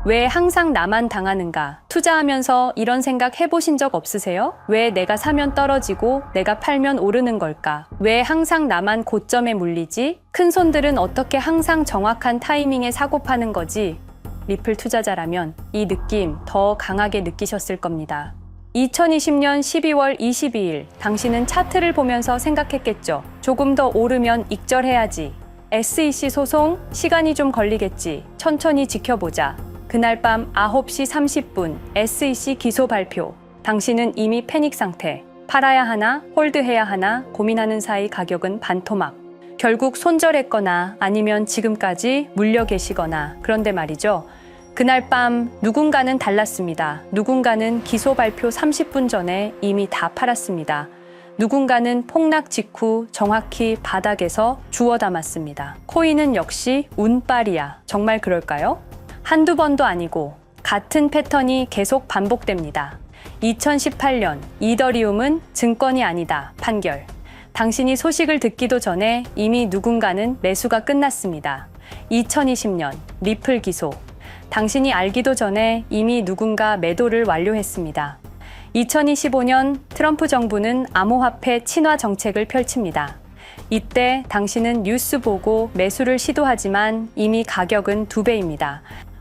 왜 항상 나만 당하는가? 투자하면서 이런 생각 해보신 적 없으세요? 왜 내가 사면 떨어지고 내가 팔면 오르는 걸까? 왜 항상 나만 고점에 물리지? 큰 손들은 어떻게 항상 정확한 타이밍에 사고 파는 거지? 리플 투자자라면 이 느낌 더 강하게 느끼셨을 겁니다. 2020년 12월 22일, 당신은 차트를 보면서 생각했겠죠. 조금 더 오르면 익절해야지. SEC 소송, 시간이 좀 걸리겠지. 천천히 지켜보자. 그날 밤 9시 30분, SEC 기소 발표. 당신은 이미 패닉 상태. 팔아야 하나, 홀드해야 하나 고민하는 사이 가격은 반토막. 결국 손절했거나 아니면 지금까지 물려 계시거나. 그런데 말이죠. 그날 밤 누군가는 달랐습니다. 누군가는 기소 발표 30분 전에 이미 다 팔았습니다. 누군가는 폭락 직후 정확히 바닥에서 주워 담았습니다. 코인은 역시 운빨이야. 정말 그럴까요? 한두 번도 아니고 같은 패턴이 계속 반복됩니다. 2018년 이더리움은 증권이 아니다. 판결. 당신이 소식을 듣기도 전에 이미 누군가는 매수가 끝났습니다. 2020년 리플 기소. 당신이 알기도 전에 이미 누군가 매도를 완료했습니다. 2025년 트럼프 정부는 암호화폐 친화 정책을 펼칩니다. 이때 당신은 뉴스 보고 매수를 시도하지만 이미 가격은 2배입니다.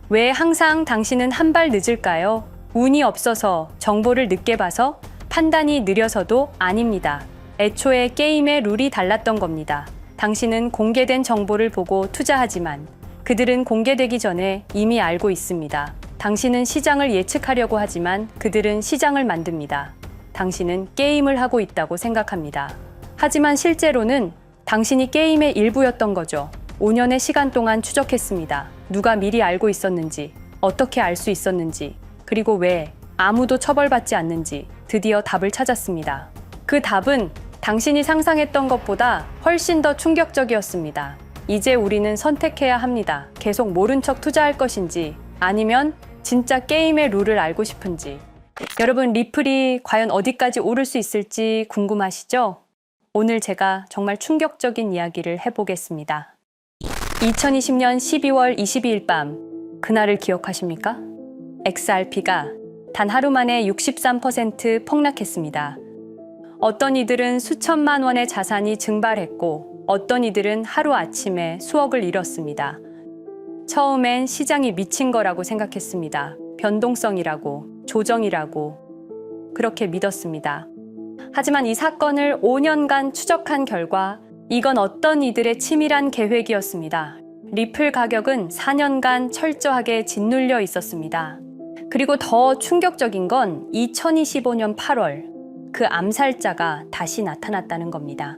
왜 항상 당신은 한 발 늦을까요? 운이 없어서, 정보를 늦게 봐서, 판단이 느려서도 아닙니다. 애초에 게임의 룰이 달랐던 겁니다. 당신은 공개된 정보를 보고 투자하지만 그들은 공개되기 전에 이미 알고 있습니다. 당신은 시장을 예측하려고 하지만 그들은 시장을 만듭니다. 당신은 게임을 하고 있다고 생각합니다. 하지만 실제로는 당신이 게임의 일부였던 거죠. 5년의 시간 동안 추적했습니다. 누가 미리 알고 있었는지, 어떻게 알 수 있었는지, 그리고 왜 아무도 처벌받지 않는지 드디어 답을 찾았습니다. 그 답은 당신이 상상했던 것보다 훨씬 더 충격적이었습니다. 이제 우리는 선택해야 합니다. 계속 모른 척 투자할 것인지 아니면 진짜 게임의 룰을 알고 싶은지. 여러분, 리플이 과연 어디까지 오를 수 있을지 궁금하시죠? 오늘 제가 정말 충격적인 이야기를 해보겠습니다. 2020년 12월 22일 밤, 그날을 기억하십니까? XRP가 단 하루 만에 63% 폭락했습니다. 어떤 이들은 수천만 원의 자산이 증발했고 어떤 이들은 하루아침에 수억을 잃었습니다. 처음엔 시장이 미친 거라고 생각했습니다. 변동성이라고, 조정이라고 그렇게 믿었습니다. 하지만 이 사건을 5년간 추적한 결과 이건 어떤 이들의 치밀한 계획이었습니다. 리플 가격은 4년간 철저하게 짓눌려 있었습니다. 그리고 더 충격적인 건 2025년 8월 그 암살자가 다시 나타났다는 겁니다.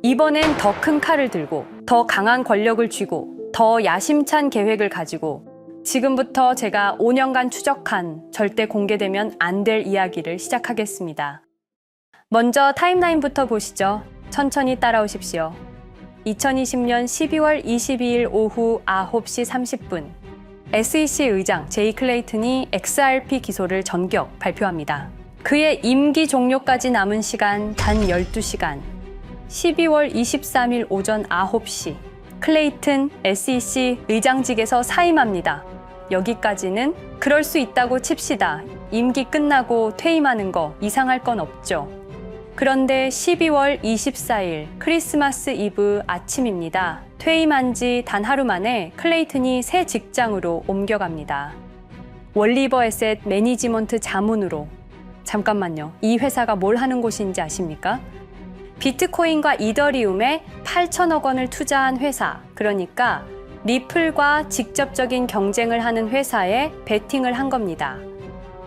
이번엔 더 큰 칼을 들고 더 강한 권력을 쥐고 더 야심찬 계획을 가지고 지금부터 제가 5년간 추적한 절대 공개되면 안 될 이야기를 시작하겠습니다. 먼저 타임라인부터 보시죠. 천천히 따라오십시오. 2020년 12월 22일 오후 9시 30분 SEC 의장 제이 클레이튼이 XRP 기소를 전격 발표합니다. 그의 임기 종료까지 남은 시간 단 12시간. 12월 23일 오전 9시 클레이튼 SEC 의장직에서 사임합니다. 여기까지는 그럴 수 있다고 칩시다. 임기 끝나고 퇴임하는 거 이상할 건 없죠. 그런데 12월 24일 크리스마스 이브 아침입니다. 퇴임한 지 단 하루 만에 클레이튼이 새 직장으로 옮겨갑니다. 월리버 에셋 매니지먼트 자문으로. 잠깐만요. 이 회사가 뭘 하는 곳인지 아십니까? 비트코인과 이더리움에 8천억 원을 투자한 회사, 그러니까 리플과 직접적인 경쟁을 하는 회사에 베팅을 한 겁니다.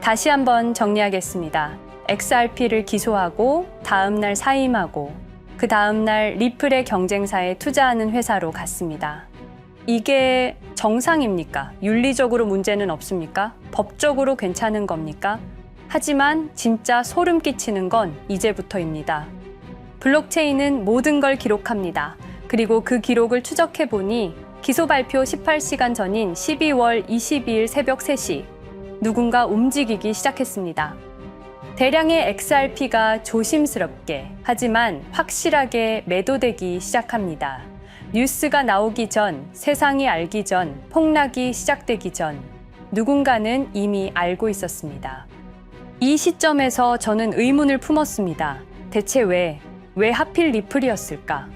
다시 한번 정리하겠습니다. XRP를 기소하고 다음날 사임하고 그 다음날 리플의 경쟁사에 투자하는 회사로 갔습니다. 이게 정상입니까? 윤리적으로 문제는 없습니까? 법적으로 괜찮은 겁니까? 하지만 진짜 소름 끼치는 건 이제부터입니다. 블록체인은 모든 걸 기록합니다. 그리고 그 기록을 추적해보니 기소 발표 18시간 전인 12월 22일 새벽 3시 누군가 움직이기 시작했습니다. 대량의 XRP가 조심스럽게 하지만 확실하게 매도되기 시작합니다. 뉴스가 나오기 전, 세상이 알기 전, 폭락이 시작되기 전 누군가는 이미 알고 있었습니다. 이 시점에서 저는 의문을 품었습니다. 대체 왜 하필 리플이었을까?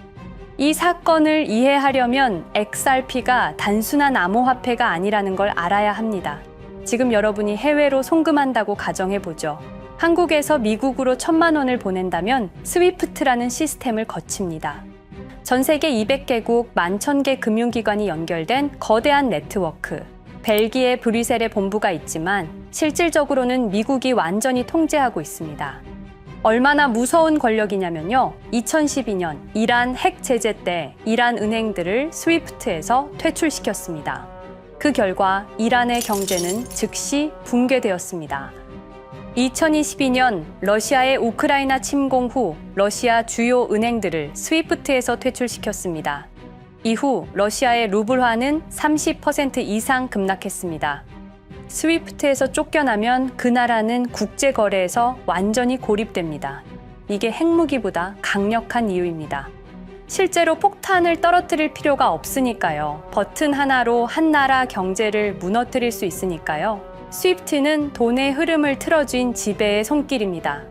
이 사건을 이해하려면 XRP가 단순한 암호화폐가 아니라는 걸 알아야 합니다. 지금 여러분이 해외로 송금한다고 가정해보죠. 한국에서 미국으로 1,000만 원을 보낸다면 스위프트라는 시스템을 거칩니다. 전 세계 200개국 11,000개 금융기관이 연결된 거대한 네트워크. 벨기에 브뤼셀에 본부가 있지만 실질적으로는 미국이 완전히 통제하고 있습니다. 얼마나 무서운 권력이냐면요. 2012년 이란 핵 제재 때 이란 은행들을 스위프트에서 퇴출시켰습니다. 그 결과 이란의 경제는 즉시 붕괴되었습니다. 2022년 러시아의 우크라이나 침공 후 러시아 주요 은행들을 스위프트에서 퇴출시켰습니다. 이후 러시아의 루블화는 30% 이상 급락했습니다. 스위프트에서 쫓겨나면 그 나라는 국제거래에서 완전히 고립됩니다. 이게 핵무기보다 강력한 이유입니다. 실제로 폭탄을 떨어뜨릴 필요가 없으니까요. 버튼 하나로 한 나라 경제를 무너뜨릴 수 있으니까요. 스위프트는 돈의 흐름을 틀어쥔 지배의 손길입니다.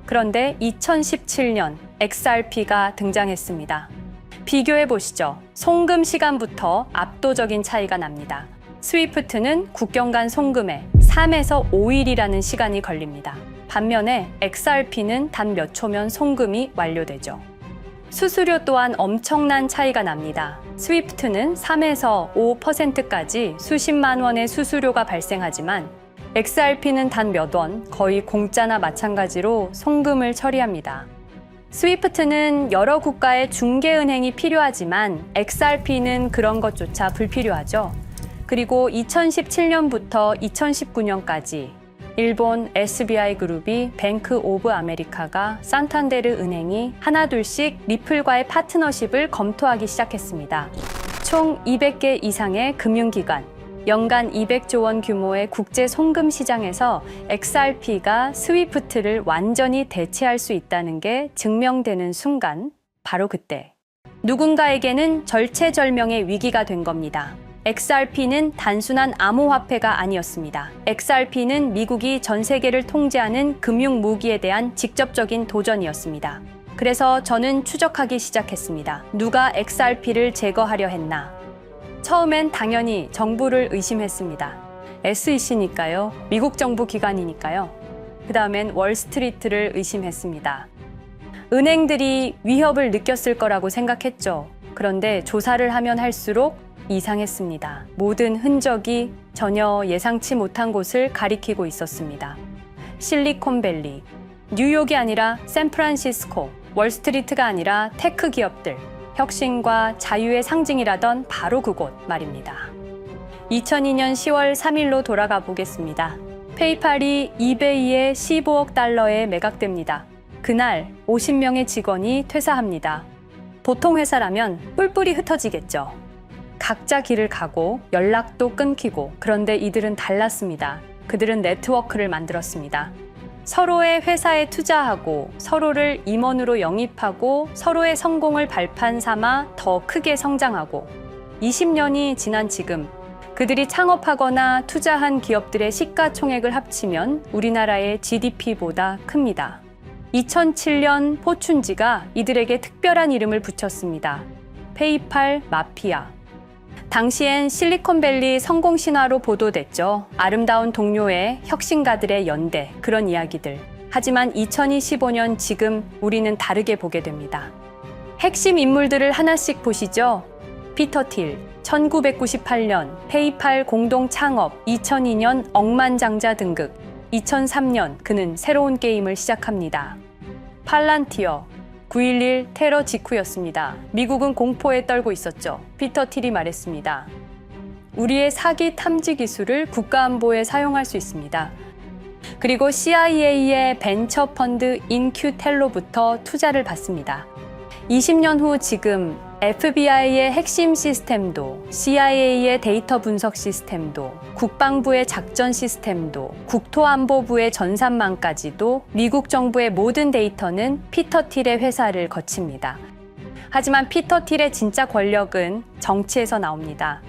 그런데 2017년 XRP가 등장했습니다. 비교해 보시죠. 송금 시간부터 압도적인 차이가 납니다. 스위프트는 국경 간 송금에 3에서 5일이라는 시간이 걸립니다. 반면에 XRP는 단 몇 초면 송금이 완료되죠. 수수료 또한 엄청난 차이가 납니다. 스위프트는 3에서 5%까지 수십만 원의 수수료가 발생하지만 XRP는 단 몇 원, 거의 공짜나 마찬가지로 송금을 처리합니다. 스위프트는 여러 국가의 중개은행이 필요하지만 XRP는 그런 것조차 불필요하죠. 그리고 2017년부터 2019년까지 일본 SBI 그룹이 뱅크 오브 아메리카가 산탄데르 은행이 하나둘씩 리플과의 파트너십을 검토하기 시작했습니다. 총 200개 이상의 금융기관, 연간 200조 원 규모의 국제 송금 시장에서 XRP가 스위프트를 완전히 대체할 수 있다는 게 증명되는 순간, 바로 그때 누군가에게는 절체절명의 위기가 된 겁니다. XRP는 단순한 암호화폐가 아니었습니다. XRP는 미국이 전 세계를 통제하는 금융 무기에 대한 직접적인 도전이었습니다. 그래서 저는 추적하기 시작했습니다. 누가 XRP를 제거하려 했나? 처음엔 당연히 정부를 의심했습니다. SEC니까요. 미국 정부 기관이니까요. 그 다음엔 월스트리트를 의심했습니다. 은행들이 위협을 느꼈을 거라고 생각했죠. 그런데 조사를 하면 할수록 이상했습니다. 모든 흔적이 전혀 예상치 못한 곳을 가리키고 있었습니다. 실리콘밸리, 뉴욕이 아니라 샌프란시스코, 월스트리트가 아니라 테크 기업들, 혁신과 자유의 상징이라던 바로 그곳 말입니다. 2002년 10월 3일로 돌아가 보겠습니다. 페이팔이 이베이에 15억 달러에 매각됩니다. 그날 50명의 직원이 퇴사합니다. 보통 회사라면 뿔뿔이 흩어지겠죠. 각자 길을 가고 연락도 끊기고, 그런데 이들은 달랐습니다. 그들은 네트워크를 만들었습니다. 서로의 회사에 투자하고 서로를 임원으로 영입하고 서로의 성공을 발판 삼아 더 크게 성장하고 20년이 지난 지금 그들이 창업하거나 투자한 기업들의 시가총액을 합치면 우리나라의 GDP보다 큽니다. 2007년 포춘지가 이들에게 특별한 이름을 붙였습니다. 페이팔 마피아. 당시엔 실리콘밸리 성공 신화로 보도됐죠. 아름다운 동료의 혁신가들의 연대, 그런 이야기들. 하지만 2025년 지금 우리는 다르게 보게 됩니다. 핵심 인물들을 하나씩 보시죠. 피터 틸, 1998년 페이팔 공동 창업, 2002년 억만장자 등극, 2003년 그는 새로운 게임을 시작합니다. 팔란티어, 9.11 테러 직후였습니다. 미국은 공포에 떨고 있었죠. 피터 틸이 말했습니다. 우리의 사기 탐지 기술을 국가안보에 사용할 수 있습니다. 그리고 CIA의 벤처 펀드 인큐텔로부터 투자를 받습니다. 20년 후 지금 FBI의 핵심 시스템도, CIA의 데이터 분석 시스템도, 국방부의 작전 시스템도, 국토안보부의 전산망까지도 미국 정부의 모든 데이터는 피터 틸의 회사를 거칩니다. 하지만 피터 틸의 진짜 권력은 정치에서 나옵니다.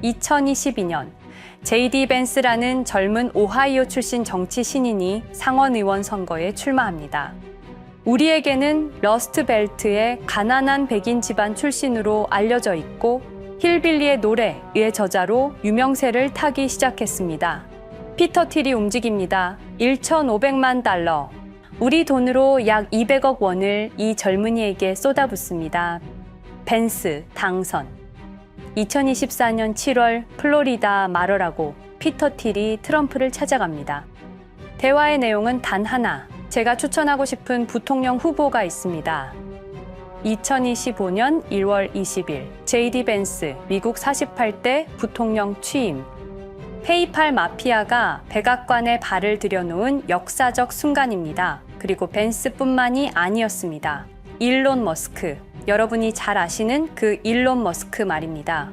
2022년 JD 벤스라는 젊은 오하이오 출신 정치 신인이 상원 의원 선거에 출마합니다. 우리에게는 러스트벨트의 가난한 백인 집안 출신으로 알려져 있고 힐빌리의 노래의 저자로 유명세를 타기 시작했습니다. 피터 틸이 움직입니다. 1,500만 달러. 우리 돈으로 약 200억 원을 이 젊은이에게 쏟아붓습니다. 벤스 당선. 2024년 7월 플로리다 마러라고 피터 틸이 트럼프를 찾아갑니다. 대화의 내용은 단 하나. 제가 추천하고 싶은 부통령 후보가 있습니다. 2025년 1월 20일 JD 벤스 미국 48대 부통령 취임. 페이팔 마피아가 백악관에 발을 들여놓은 역사적 순간입니다. 그리고 벤스뿐만이 아니었습니다. 일론 머스크, 여러분이 잘 아시는 그 일론 머스크 말입니다.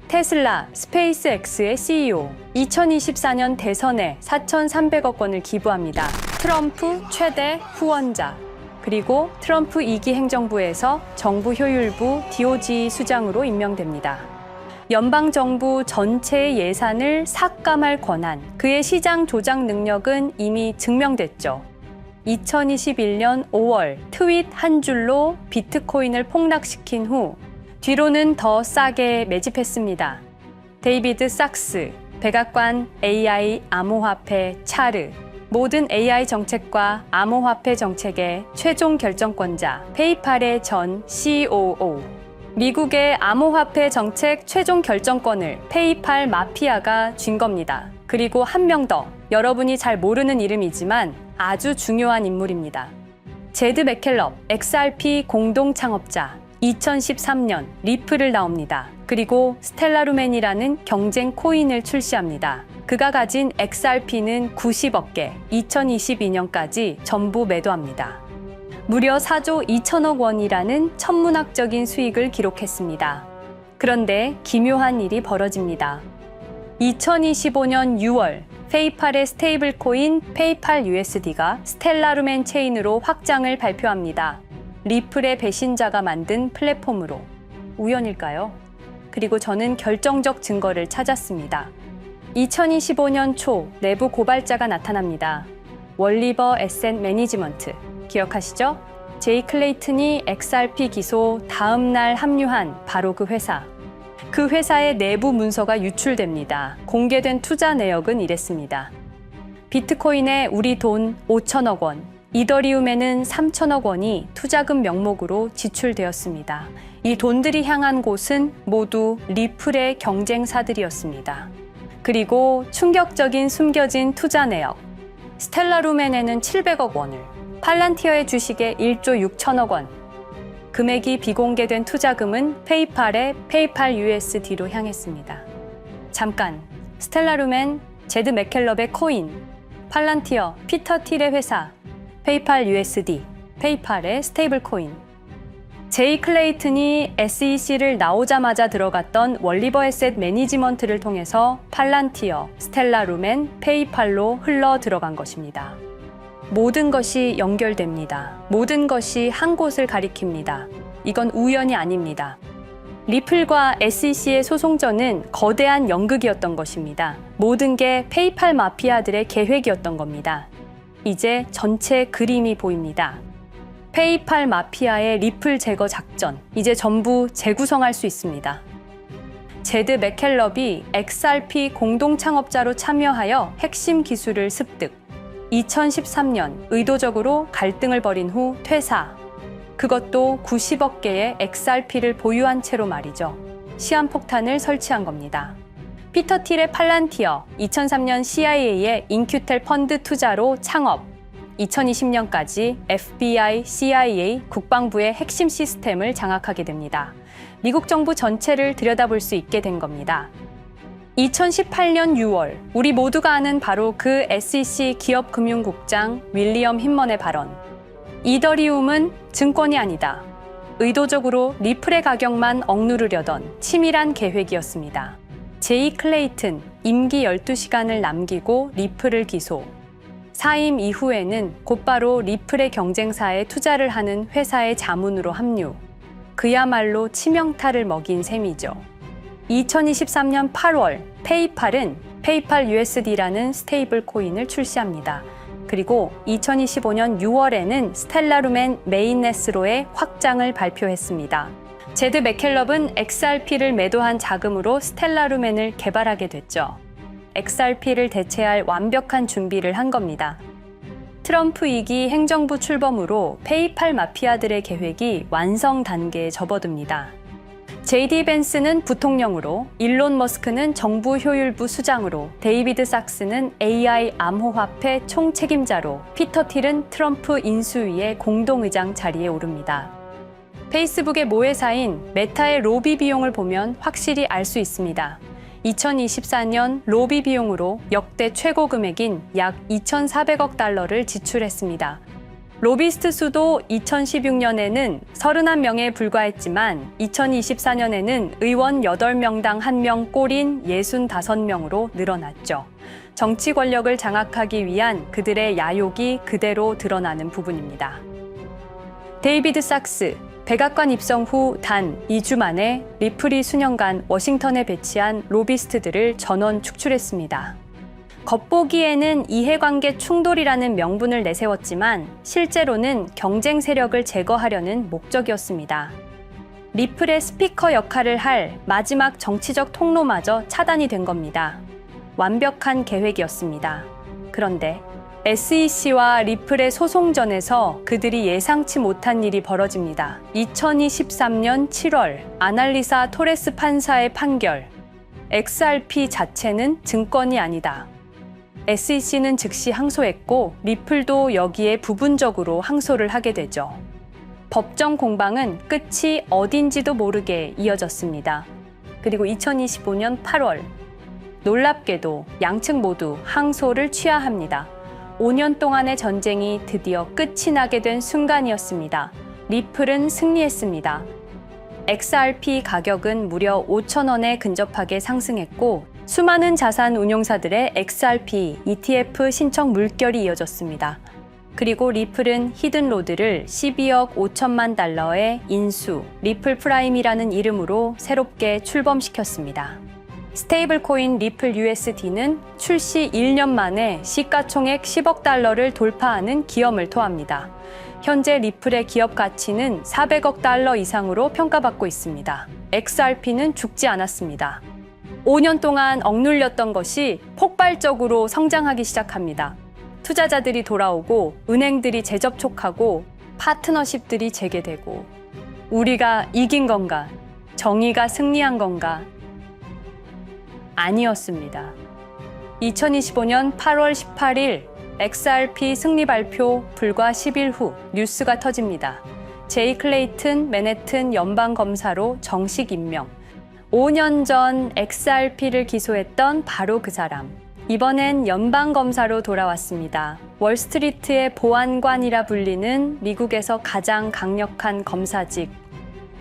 테슬라, 스페이스X의 CEO, 2024년 대선에 4,300억 원을 기부합니다. 트럼프 최대 후원자, 그리고 트럼프 2기 행정부에서 정부 효율부 DOJ 수장으로 임명됩니다. 연방정부 전체의 예산을 삭감할 권한, 그의 시장 조작 능력은 이미 증명됐죠. 2021년 5월 트윗 한 줄로 비트코인을 폭락시킨 후 뒤로는 더 싸게 매집했습니다. 데이비드 sak스, 백악관 AI 암호화폐 차르, 모든 AI 정책과 암호화폐 정책의 최종 결정권자 페이팔의 전 COO, 미국의 암호화폐 정책 최종 결정권을 페이팔 마피아가 쥔 겁니다. 그리고 한 명 더, 여러분이 잘 모르는 이름이지만 아주 중요한 인물입니다. 제드 맥켈럽, XRP 공동 창업자, 2013년 리플을 나옵니다. 그리고 스텔라루멘이라는 경쟁 코인을 출시합니다. 그가 가진 XRP는 90억 개, 2022년까지 전부 매도합니다. 무려 4조 2천억 원이라는 천문학적인 수익을 기록했습니다. 그런데 기묘한 일이 벌어집니다. 2025년 6월 페이팔의 스테이블 코인 페이팔 USD가 스텔라루멘 체인으로 확장을 발표합니다. 리플의 배신자가 만든 플랫폼으로. 우연일까요? 그리고 저는 결정적 증거를 찾았습니다. 2025년 초 내부 고발자가 나타납니다. 월리버 에셋 매니지먼트. 기억하시죠? 제이 클레이튼이 XRP 기소 다음 날 합류한 바로 그 회사. 그 회사의 내부 문서가 유출됩니다. 공개된 투자 내역은 이랬습니다. 비트코인에 우리 돈 5천억 원, 이더리움에는 3천억 원이 투자금 명목으로 지출되었습니다. 이 돈들이 향한 곳은 모두 리플의 경쟁사들이었습니다. 그리고 충격적인 숨겨진 투자 내역. 스텔라루멘에는 700억 원을, 팔란티어의 주식에 1조 6천억 원, 금액이 비공개된 투자금은 페이팔의 페이팔 USD로 향했습니다. 잠깐, 스텔라루멘, 제드 맥켈럽의 코인, 팔란티어, 피터 틸의 회사, 페이팔 USD, 페이팔의 스테이블 코인. 제이 클레이튼이 SEC를 나오자마자 들어갔던 월리버 에셋 매니지먼트를 통해서 팔란티어, 스텔라루멘, 페이팔로 흘러 들어간 것입니다. 모든 것이 연결됩니다. 모든 것이 한 곳을 가리킵니다. 이건 우연이 아닙니다. 리플과 SEC의 소송전은 거대한 연극이었던 것입니다. 모든 게 페이팔 마피아들의 계획이었던 겁니다. 이제 전체 그림이 보입니다. 페이팔 마피아의 리플 제거 작전, 이제 전부 재구성할 수 있습니다. 제드 맥켈럽이 XRP 공동 창업자로 참여하여 핵심 기술을 습득. 2013년 의도적으로 갈등을 벌인 후 퇴사. 그것도 90억 개의 XRP를 보유한 채로 말이죠. 시한폭탄을 설치한 겁니다. 피터 틸의 팔란티어, 2003년 CIA의 인큐텔 펀드 투자로 창업. 2020년까지 FBI, CIA, 국방부의 핵심 시스템을 장악하게 됩니다. 미국 정부 전체를 들여다볼 수 있게 된 겁니다. 2018년 6월, 우리 모두가 아는 바로 그 SEC 기업금융국장 윌리엄 힌먼의 발언. 이더리움은 증권이 아니다. 의도적으로 리플의 가격만 억누르려던 치밀한 계획이었습니다. 제이 클레이튼, 임기 12시간을 남기고 리플을 기소. 사임 이후에는 곧바로 리플의 경쟁사에 투자를 하는 회사의 자문으로 합류. 그야말로 치명타를 먹인 셈이죠. 2023년 8월 페이팔은 페이팔 USD라는 스테이블 코인을 출시합니다. 그리고 2025년 6월에는 스텔라룸앤 메인넷으로의 확장을 발표했습니다. 제드 맥켈럽은 XRP를 매도한 자금으로 스텔라룸앤을 개발하게 됐죠. XRP를 대체할 완벽한 준비를 한 겁니다. 트럼프 2기 행정부 출범으로 페이팔 마피아들의 계획이 완성 단계에 접어듭니다. JD 벤스는 부통령으로, 일론 머스크는 정부 효율부 수장으로, 데이비드 sak스는 AI 암호화폐 총책임자로, 피터 틸은 트럼프 인수위의 공동의장 자리에 오릅니다. 페이스북의 모회사인 메타의 로비 비용을 보면 확실히 알 수 있습니다. 2024년 로비 비용으로 역대 최고 금액인 약 2,400억 달러를 지출했습니다. 로비스트 수도 2016년에는 31명에 불과했지만 2024년에는 의원 8명당 1명 꼴인 65명으로 늘어났죠. 정치 권력을 장악하기 위한 그들의 야욕이 그대로 드러나는 부분입니다. 데이비드 sak스, 백악관 입성 후 단 2주 만에 리플이 수년간 워싱턴에 배치한 로비스트들을 전원 축출했습니다. 겉보기에는 이해관계 충돌이라는 명분을 내세웠지만 실제로는 경쟁 세력을 제거하려는 목적이었습니다. 리플의 스피커 역할을 할 마지막 정치적 통로마저 차단이 된 겁니다. 완벽한 계획이었습니다. 그런데 SEC와 리플의 소송전에서 그들이 예상치 못한 일이 벌어집니다. 2023년 7월 아날리사 토레스 판사의 판결. XRP 자체는 증권이 아니다. SEC는 즉시 항소했고 리플도 여기에 부분적으로 항소를 하게 되죠. 법정 공방은 끝이 어딘지도 모르게 이어졌습니다. 그리고 2025년 8월 놀랍게도 양측 모두 항소를 취하합니다. 5년 동안의 전쟁이 드디어 끝이 나게 된 순간이었습니다. 리플은 승리했습니다. XRP 가격은 무려 5,000원에 근접하게 상승했고 수많은 자산 운용사들의 XRP ETF 신청 물결이 이어졌습니다. 그리고 리플은 히든로드를 12억 5천만 달러의 인수, 리플 프라임이라는 이름으로 새롭게 출범시켰습니다. 스테이블 코인 리플 USD는 출시 1년 만에 시가총액 10억 달러를 돌파하는 기염을 토합니다. 현재 리플의 기업 가치는 400억 달러 이상으로 평가받고 있습니다. XRP는 죽지 않았습니다. 5년 동안 억눌렸던 것이 폭발적으로 성장하기 시작합니다. 투자자들이 돌아오고 은행들이 재접촉하고 파트너십들이 재개되고 우리가 이긴 건가? 정의가 승리한 건가? 아니었습니다. 2025년 8월 18일 XRP 승리 발표 불과 10일 후 뉴스가 터집니다. 제이 클레이튼 맨해튼 연방검사로 정식 임명. 5년 전 XRP를 기소했던 바로 그 사람. 이번엔 연방검사로 돌아왔습니다. 월스트리트의 보안관이라 불리는 미국에서 가장 강력한 검사직.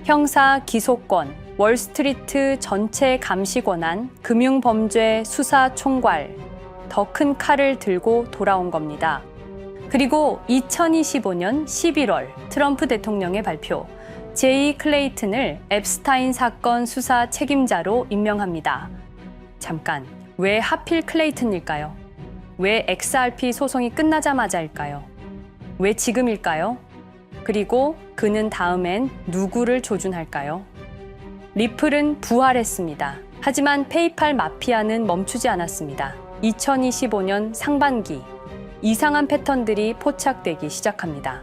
형사 기소권, 월스트리트 전체 감시 권한, 금융범죄 수사 총괄. 더 큰 칼을 들고 돌아온 겁니다. 그리고 2025년 11월 트럼프 대통령의 발표. 제이 클레이튼을 앱스타인 사건 수사 책임자로 임명합니다. 잠깐, 왜 하필 클레이튼일까요? 왜 XRP 소송이 끝나자마자일까요? 왜 지금일까요? 그리고 그는 다음엔 누구를 조준할까요? 리플은 부활했습니다. 하지만 페이팔 마피아는 멈추지 않았습니다. 2025년 상반기, 이상한 패턴들이 포착되기 시작합니다.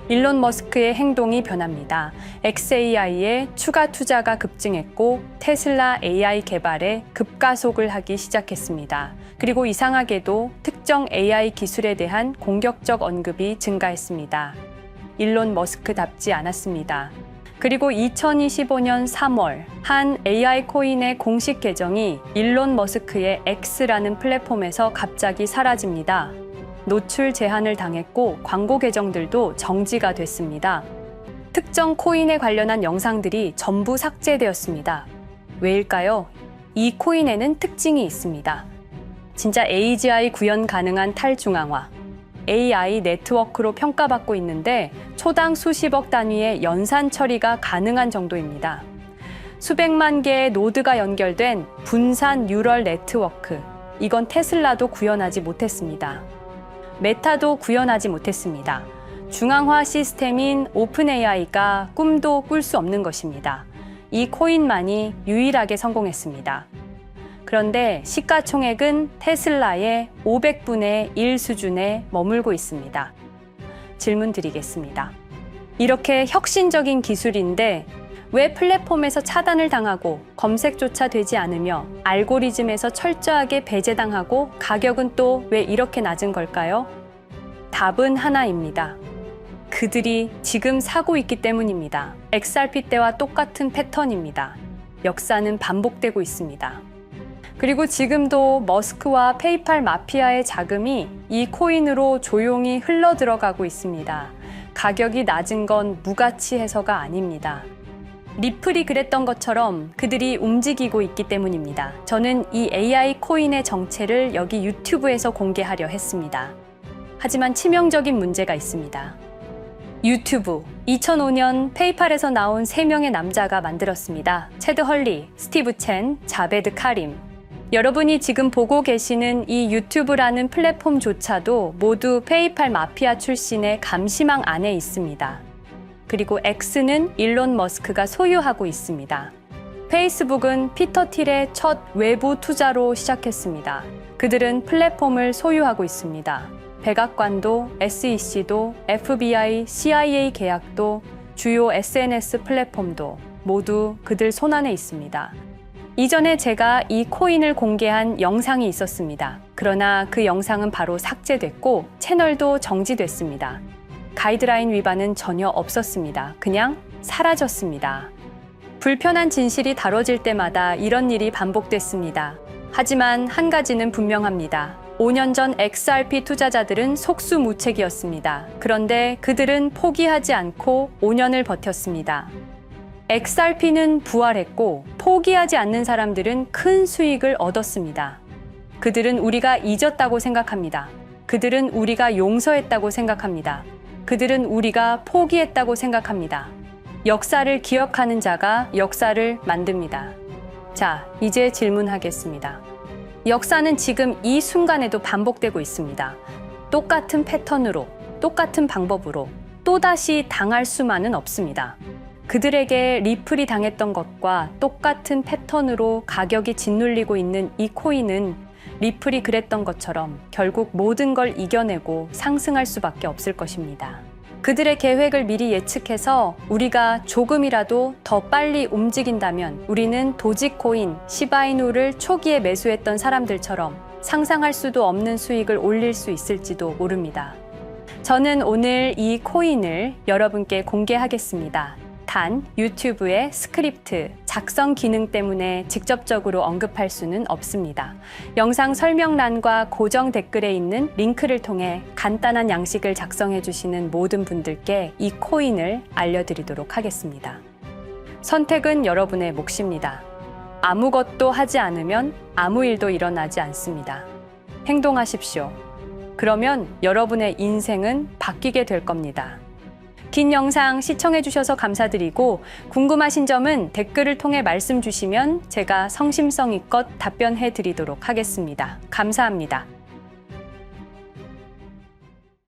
일론 머스크의 행동이 변합니다. xAI에 추가 투자가 급증했고 테슬라 AI 개발에 급가속을 하기 시작했습니다. 그리고 이상하게도 특정 AI 기술에 대한 공격적 언급이 증가했습니다. 일론 머스크답지 않았습니다. 그리고 2025년 3월 한 AI 코인의 공식 계정이 일론 머스크의 X라는 플랫폼에서 갑자기 사라집니다. 노출 제한을 당했고 광고 계정들도 정지가 됐습니다. 특정 코인에 관련한 영상들이 전부 삭제되었습니다. 왜일까요? 이 코인에는 특징이 있습니다. 진짜 AGI 구현 가능한 탈중앙화, AI 네트워크로 평가받고 있는데 초당 수십억 단위의 연산 처리가 가능한 정도입니다. 수백만 개의 노드가 연결된 분산 뉴럴 네트워크. 이건 테슬라도 구현하지 못했습니다. 메타도 구현하지 못했습니다. 중앙화 시스템인 오픈 AI가 꿈도 꿀 수 없는 것입니다. 이 코인만이 유일하게 성공했습니다. 그런데 시가총액은 테슬라의 500분의 1 수준에 머물고 있습니다. 질문 드리겠습니다. 이렇게 혁신적인 기술인데 왜 플랫폼에서 차단을 당하고 검색조차 되지 않으며 알고리즘에서 철저하게 배제당하고 가격은 또 왜 이렇게 낮은 걸까요? 답은 하나입니다. 그들이 지금 사고 있기 때문입니다. XRP 때와 똑같은 패턴입니다. 역사는 반복되고 있습니다. 그리고 지금도 머스크와 페이팔 마피아의 자금이 이 코인으로 조용히 흘러 들어가고 있습니다. 가격이 낮은 건 무가치해서가 아닙니다. 리플이 그랬던 것처럼 그들이 움직이고 있기 때문입니다. 저는 이 AI 코인의 정체를 여기 유튜브에서 공개하려 했습니다. 하지만 치명적인 문제가 있습니다. 유튜브 2005년 페이팔에서 나온 3명의 남자가 만들었습니다. 체드 헐리, 스티브 첸, 자베드 카림. 여러분이 지금 보고 계시는 이 유튜브라는 플랫폼조차도 모두 페이팔 마피아 출신의 감시망 안에 있습니다. 그리고 X는 일론 머스크가 소유하고 있습니다. 페이스북은 피터 틸의 첫 외부 투자로 시작했습니다. 그들은 플랫폼을 소유하고 있습니다. 백악관도, SEC도, FBI, CIA 계약도, 주요 SNS 플랫폼도 모두 그들 손안에 있습니다. 이전에 제가 이 코인을 공개한 영상이 있었습니다. 그러나 그 영상은 바로 삭제됐고 채널도 정지됐습니다. 가이드라인 위반은 전혀 없었습니다. 그냥 사라졌습니다. 불편한 진실이 다뤄질 때마다 이런 일이 반복됐습니다. 하지만 한 가지는 분명합니다. 5년 전 XRP 투자자들은 속수무책이었습니다. 그런데 그들은 포기하지 않고 5년을 버텼습니다. XRP는 부활했고 포기하지 않는 사람들은 큰 수익을 얻었습니다. 그들은 우리가 잊었다고 생각합니다. 그들은 우리가 용서했다고 생각합니다. 그들은 우리가 포기했다고 생각합니다. 역사를 기억하는 자가 역사를 만듭니다. 자, 이제 질문하겠습니다. 역사는 지금 이 순간에도 반복되고 있습니다. 똑같은 패턴으로, 똑같은 방법으로 또다시 당할 수만은 없습니다. 그들에게 리플이 당했던 것과 똑같은 패턴으로 가격이 짓눌리고 있는 이 코인은 리플이 그랬던 것처럼 결국 모든 걸 이겨내고 상승할 수밖에 없을 것입니다. 그들의 계획을 미리 예측해서 우리가 조금이라도 더 빨리 움직인다면 우리는 도지코인, 시바이누를 초기에 매수했던 사람들처럼 상상할 수도 없는 수익을 올릴 수 있을지도 모릅니다. 저는 오늘 이 코인을 여러분께 공개하겠습니다. 단, 유튜브의 스크립트, 작성 기능 때문에 직접적으로 언급할 수는 없습니다. 영상 설명란과 고정 댓글에 있는 링크를 통해 간단한 양식을 작성해 주시는 모든 분들께 이 코인을 알려드리도록 하겠습니다. 선택은 여러분의 몫입니다. 아무것도 하지 않으면 아무 일도 일어나지 않습니다. 행동하십시오. 그러면 여러분의 인생은 바뀌게 될 겁니다. 긴 영상 시청해주셔서 감사드리고 궁금하신 점은 댓글을 통해 말씀 주시면 제가 성심성의껏 답변해 드리도록 하겠습니다. 감사합니다.